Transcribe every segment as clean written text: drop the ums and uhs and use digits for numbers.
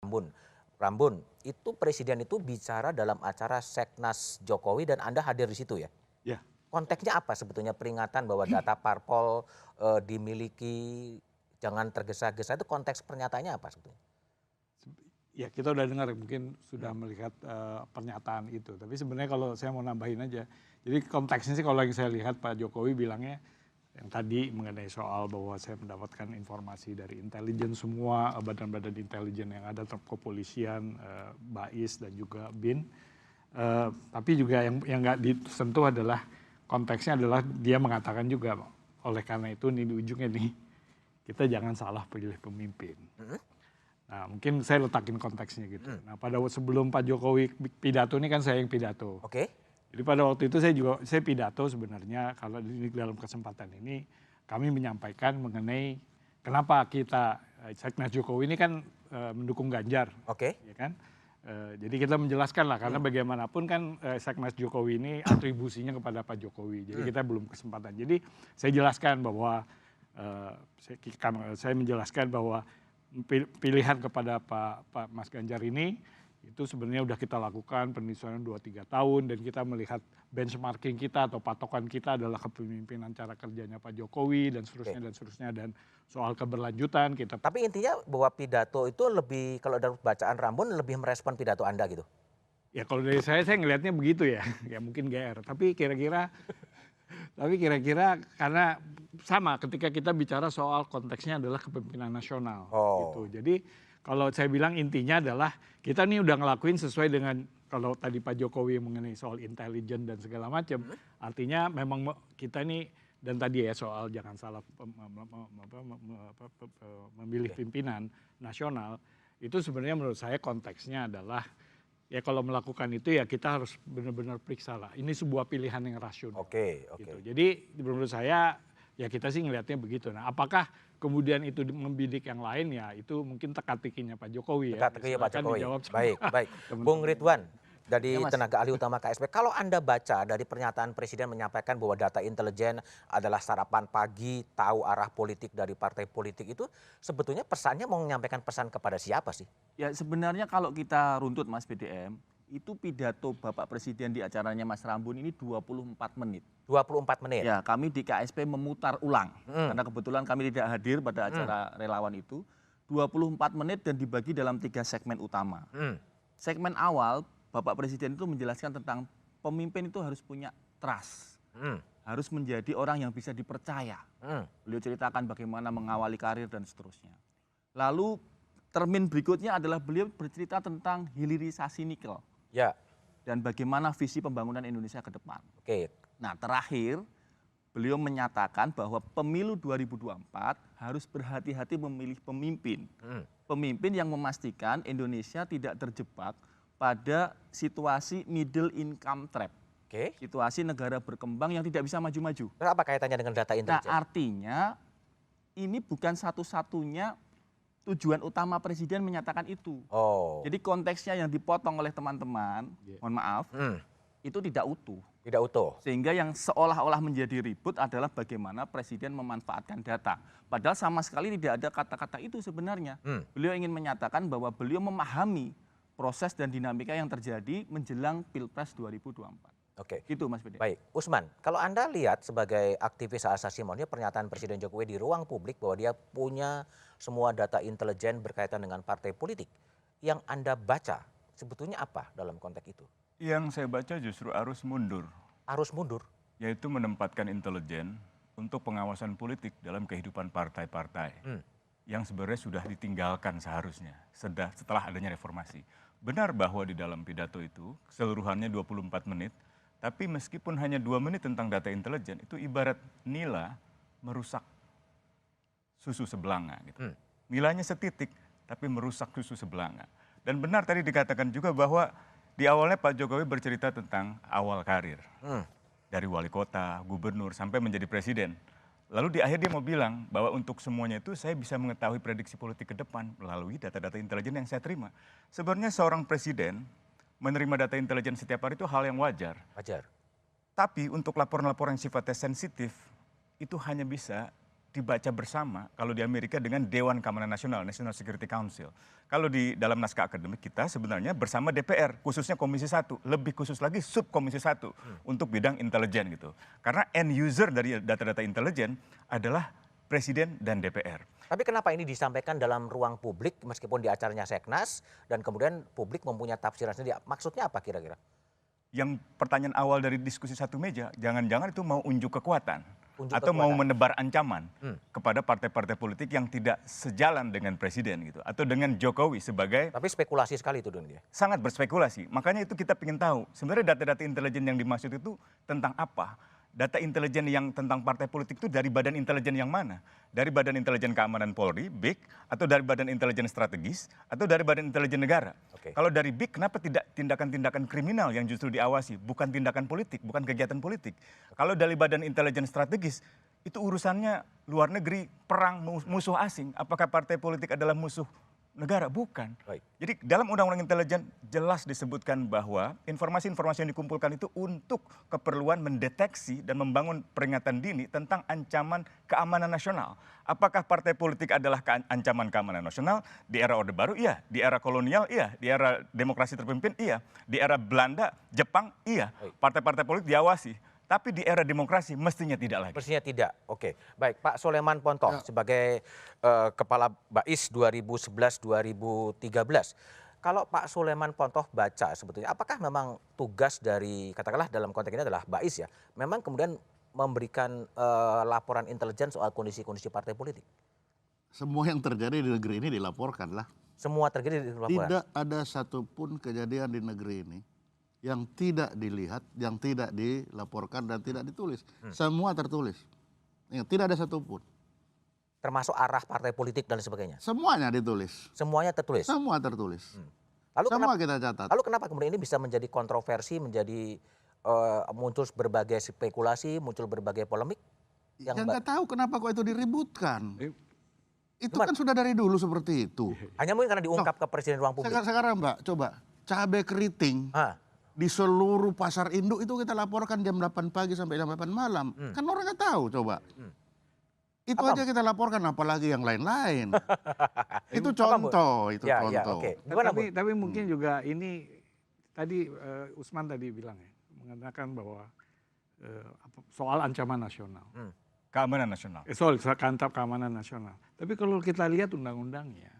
Rambun. Rambun, itu presiden itu bicara dalam acara Seknas Jokowi dan Anda hadir di situ ya? Ya, Konteksnya apa sebetulnya peringatan bahwa data parpol dimiliki jangan tergesa-gesa itu konteks pernyataannya apa sebetulnya? ya kita udah dengar mungkin sudah Hmm. melihat pernyataan itu. Tapi sebenarnya kalau saya mau nambahin aja, jadi konteksnya sih kalau yang saya lihat Pak Jokowi bilangnya yang tadi mengenai soal bahwa saya mendapatkan informasi dari intelijen semua badan-badan intelijen yang ada termasuk kepolisian, BAIS dan juga BIN. Tapi juga yang nggak disentuh adalah konteksnya adalah dia mengatakan juga oleh karena itu nih di ujungnya nih kita jangan salah pilih pemimpin. Hmm? Nah, mungkin saya letakin konteksnya gitu. Hmm. Nah, pada sebelum Pak Jokowi pidato ini kan saya yang pidato. Oke. Jadi pada waktu itu saya pidato sebenarnya kalau di dalam kesempatan ini kami menyampaikan mengenai kenapa kita Seknas Jokowi ini kan mendukung Ganjar, Oke. ya kan? Jadi kita menjelaskan lah karena bagaimanapun kan Seknas Jokowi ini atribusinya kepada Pak Jokowi. Jadi kita belum kesempatan. Jadi saya jelaskan bahwa saya menjelaskan bahwa pilihan kepada Pak Mas Ganjar ini itu sebenarnya udah kita lakukan penyesuaian 2-3 tahun dan kita melihat benchmarking kita atau patokan kita adalah kepemimpinan cara kerjanya Pak Jokowi dan seterusnya dan soal keberlanjutan kita. Tapi intinya bahwa pidato itu lebih kalau dari bacaan Rambun lebih merespon pidato Anda gitu. Ya kalau dari saya ngelihatnya begitu ya, ya mungkin GR. Tapi kira-kira karena sama ketika kita bicara soal konteksnya adalah kepemimpinan nasional gitu. Oh. Jadi kalau saya bilang intinya adalah kita nih udah ngelakuin sesuai dengan kalau tadi Pak Jokowi mengenai soal intelijen dan segala macam. Artinya memang kita nih dan tadi ya soal jangan salah memilih pimpinan nasional itu sebenarnya menurut saya konteksnya adalah ya kalau melakukan itu ya kita harus benar-benar periksa lah. Ini sebuah pilihan yang rasional. Oke. Gitu. Jadi menurut saya ya kita sih ngelihatnya begitu. Nah apakah kemudian itu membidik yang lain ya itu mungkin teka-tekinya Pak Jokowi ya. Teka-teki Pak Silakan Jokowi. dijawab sama Baik, baik. Bung teman-teman. Ridwan Ya dari Mas, tenaga ahli utama KSP, kalau Anda baca dari pernyataan Presiden menyampaikan bahwa data intelijen adalah sarapan pagi, tahu arah politik dari partai politik itu sebetulnya pesannya mau menyampaikan pesan kepada siapa sih? ya sebenarnya kalau kita runtut Mas BDM, itu pidato Bapak Presiden di acaranya Mas Rambun ini 24 menit. 24 menit. Ya, kami di KSP memutar ulang, karena kebetulan kami tidak hadir pada acara relawan itu. 24 menit dan dibagi dalam 3 segmen utama. Segmen awal, Bapak Presiden itu menjelaskan tentang pemimpin itu harus punya trust. Harus menjadi orang yang bisa dipercaya. Beliau ceritakan bagaimana mengawali karir dan seterusnya. Lalu termin berikutnya adalah beliau bercerita tentang hilirisasi nikel. Ya. Dan bagaimana visi pembangunan Indonesia ke depan. Oke. Nah terakhir beliau menyatakan bahwa pemilu 2024 harus berhati-hati memilih pemimpin. Pemimpin yang memastikan Indonesia tidak terjebak pada situasi middle income trap. Oke. Situasi negara berkembang yang tidak bisa maju-maju. Terus apa kaitannya dengan data Nah intelijen? artinya ini bukan satu-satunya tujuan utama Presiden menyatakan itu. Oh. Jadi konteksnya yang dipotong oleh teman-teman, mohon maaf, itu tidak utuh. Tidak utuh. Sehingga yang seolah-olah menjadi ribut adalah bagaimana Presiden memanfaatkan data. Padahal sama sekali tidak ada kata-kata itu sebenarnya. Beliau ingin menyatakan bahwa beliau memahami proses dan dinamika yang terjadi menjelang Pilpres 2024. Oke. Gitu Mas Bede. Baik, Usman, kalau Anda lihat sebagai aktivis hak asasi manusia pernyataan Presiden Jokowi di ruang publik bahwa dia punya semua data intelijen berkaitan dengan partai politik. Yang Anda baca sebetulnya apa dalam konteks itu? Yang saya baca justru arus mundur, Arus mundur. yaitu menempatkan intelijen untuk pengawasan politik dalam kehidupan partai-partai yang sebenarnya sudah ditinggalkan seharusnya setelah adanya reformasi. Benar bahwa di dalam pidato itu keseluruhannya 24 menit, tapi meskipun hanya 2 menit tentang data intelijen, itu ibarat nila merusak susu sebelanga. Gitu. Nilainya setitik, tapi merusak susu sebelanga. Dan benar tadi dikatakan juga bahwa di awalnya Pak Jokowi bercerita tentang awal karir. Dari wali kota, gubernur, sampai menjadi presiden. Lalu di akhir dia mau bilang bahwa untuk semuanya itu saya bisa mengetahui prediksi politik ke depan melalui data-data intelijen yang saya terima. Sebenarnya seorang presiden menerima data intelijen setiap hari itu hal yang wajar. Wajar. Tapi untuk laporan-laporan yang sifatnya sensitif, itu hanya bisa dibaca bersama kalau di Amerika dengan Dewan Keamanan Nasional, National Security Council. Kalau di dalam naskah akademik kita sebenarnya bersama DPR, khususnya Komisi 1, lebih khusus lagi Subkomisi 1 untuk bidang intelijen gitu. Karena end user dari data-data intelijen adalah Presiden dan DPR. Tapi kenapa ini disampaikan dalam ruang publik meskipun di acaranya Seknas dan kemudian publik mempunyai tafsiran sendiri? Maksudnya apa kira-kira? Yang pertanyaan awal dari diskusi satu meja, jangan-jangan itu mau unjuk kekuatan. Atau kekuatan. mau menebar ancaman kepada partai-partai politik yang tidak sejalan dengan presiden gitu. Atau dengan Jokowi sebagai... Tapi spekulasi sekali itu Don. Sangat berspekulasi. Makanya itu kita ingin tahu sebenarnya data-data intelijen yang dimaksud itu tentang apa. Data intelijen yang tentang partai politik itu dari badan intelijen yang mana? Dari Badan Intelijen Keamanan Polri, BIK, atau dari Badan Intelijen Strategis, atau dari Badan Intelijen Negara. Oke. Kalau dari BIK, kenapa tidak tindakan-tindakan kriminal yang justru diawasi, bukan tindakan politik, bukan kegiatan politik? Kalau dari Badan Intelijen Strategis, itu urusannya luar negeri, perang, musuh asing. Apakah partai politik adalah musuh negara? Bukan. Baik. Jadi dalam Undang-Undang Intelijen jelas disebutkan bahwa informasi-informasi yang dikumpulkan itu untuk keperluan mendeteksi dan membangun peringatan dini tentang ancaman keamanan nasional. Apakah partai politik adalah ancaman keamanan nasional? Di era Orde Baru iya, di era kolonial iya, di era demokrasi terpimpin iya, di era Belanda, Jepang iya. Partai-partai politik diawasi. Tapi di era demokrasi mestinya tidak lagi. Mestinya tidak. Oke. Baik, Pak Soleman Pontoh sebagai Kepala BAIS 2011-2013. Kalau Pak Soleman Pontoh baca sebetulnya apakah memang tugas dari katakanlah dalam konteks ini adalah BAIS ya, memang kemudian memberikan laporan intelijen soal kondisi-kondisi partai politik? Semua yang terjadi di negeri ini dilaporkan lah. Semua terjadi di laporan. Tidak ada satupun kejadian di negeri ini yang tidak dilihat, yang tidak dilaporkan dan tidak ditulis. Semua tertulis. Tidak ada satupun. Termasuk arah partai politik dan sebagainya. Semuanya ditulis. Semuanya tertulis. Semua tertulis. Lalu Semua kenapa, kita catat. lalu kenapa kemudian ini bisa menjadi kontroversi, menjadi muncul berbagai spekulasi, muncul berbagai polemik? Yang nggak tahu kenapa kok itu diributkan. Itu Gimana? kan sudah dari dulu seperti itu. Hanya mungkin karena diungkap ke presiden ruang publik. Sekarang Mbak, coba cabai keriting. Di seluruh pasar induk itu kita laporkan jam 8 pagi sampai jam 8 malam. Kan orang nggak tahu coba. Itu Apa? aja kita laporkan apalagi yang lain-lain. Itu Apa, Bu? contoh, itu Ya, contoh. oke. Gimana, Bu? Tapi mungkin juga ini tadi Usman tadi bilang ya, mengatakan bahwa soal ancaman nasional. Keamanan nasional. Soal keamanan nasional. Tapi kalau kita lihat undang-undangnya,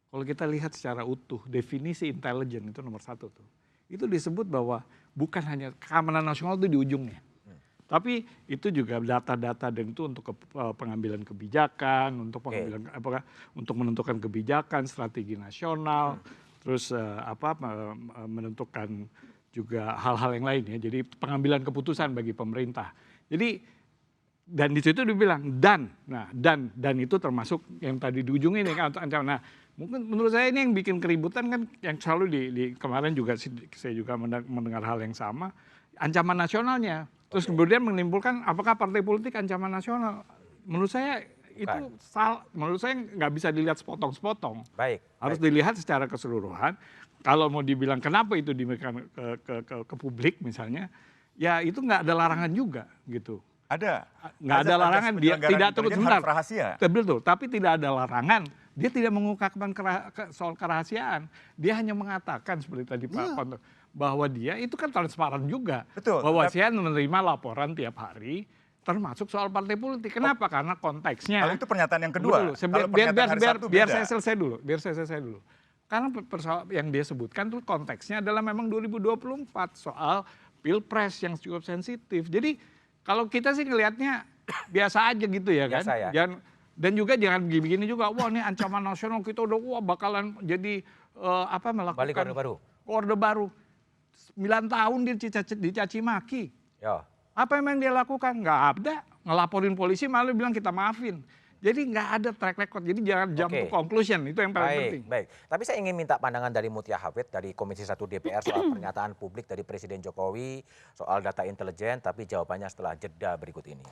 kalau kita lihat secara utuh, definisi intelijen itu nomor 1 tuh. Itu disebut bahwa bukan hanya keamanan nasional itu di ujungnya. Tapi itu juga data-data dan itu untuk pengambilan kebijakan, untuk pengambilan untuk menentukan kebijakan, strategi nasional, terus menentukan juga hal-hal yang lain ya. Jadi pengambilan keputusan bagi pemerintah. Jadi dan di situ dibilang dan itu termasuk yang tadi di ujung ini kan ancaman. Nah, mungkin menurut saya ini yang bikin keributan kan yang selalu di kemarin juga saya juga mendengar hal yang sama, ancaman nasionalnya. Terus kemudian menimbulkan apakah partai politik ancaman nasional? Menurut saya itu menurut saya nggak bisa dilihat sepotong-sepotong. Baik. Harus dilihat secara keseluruhan. Kalau mau dibilang kenapa itu diberikan ke publik misalnya, ya itu nggak ada larangan juga gitu. Ada. Nggak ada larangan, dia tidak terus sebentar. Rahasia. Betul, tapi tidak ada larangan. Dia tidak mengungkapkan soal kerahasiaan. Dia hanya mengatakan seperti tadi Pak Konto, bahwa dia itu kan transparan juga. Betul. Bahwa saya menerima laporan tiap hari, termasuk soal partai politik. Kenapa? Karena konteksnya. Kalau itu pernyataan yang kedua. Biar saya selesai dulu. Karena yang dia sebutkan tuh konteksnya adalah memang 2024 soal pilpres yang cukup sensitif. Jadi kalau kita sih ngelihatnya biasa aja gitu ya kan. Biasa ya. Dan juga jangan begini juga, wah ini ancaman nasional kita udah bakalan jadi melakukan Balik ke Orde Baru. Orde Baru. 9 tahun dia dicaci maki. Ya. Apa yang dia lakukan? Nggak ada. Ngelaporin polisi malah bilang kita maafin. Jadi nggak ada track record. Jadi jangan jump to conclusion. Itu yang paling penting. Baik. Tapi saya ingin minta pandangan dari Mutia Hafid dari Komisi 1 DPR soal pernyataan publik dari Presiden Jokowi soal data intelijen. Tapi jawabannya setelah jeda berikut ini.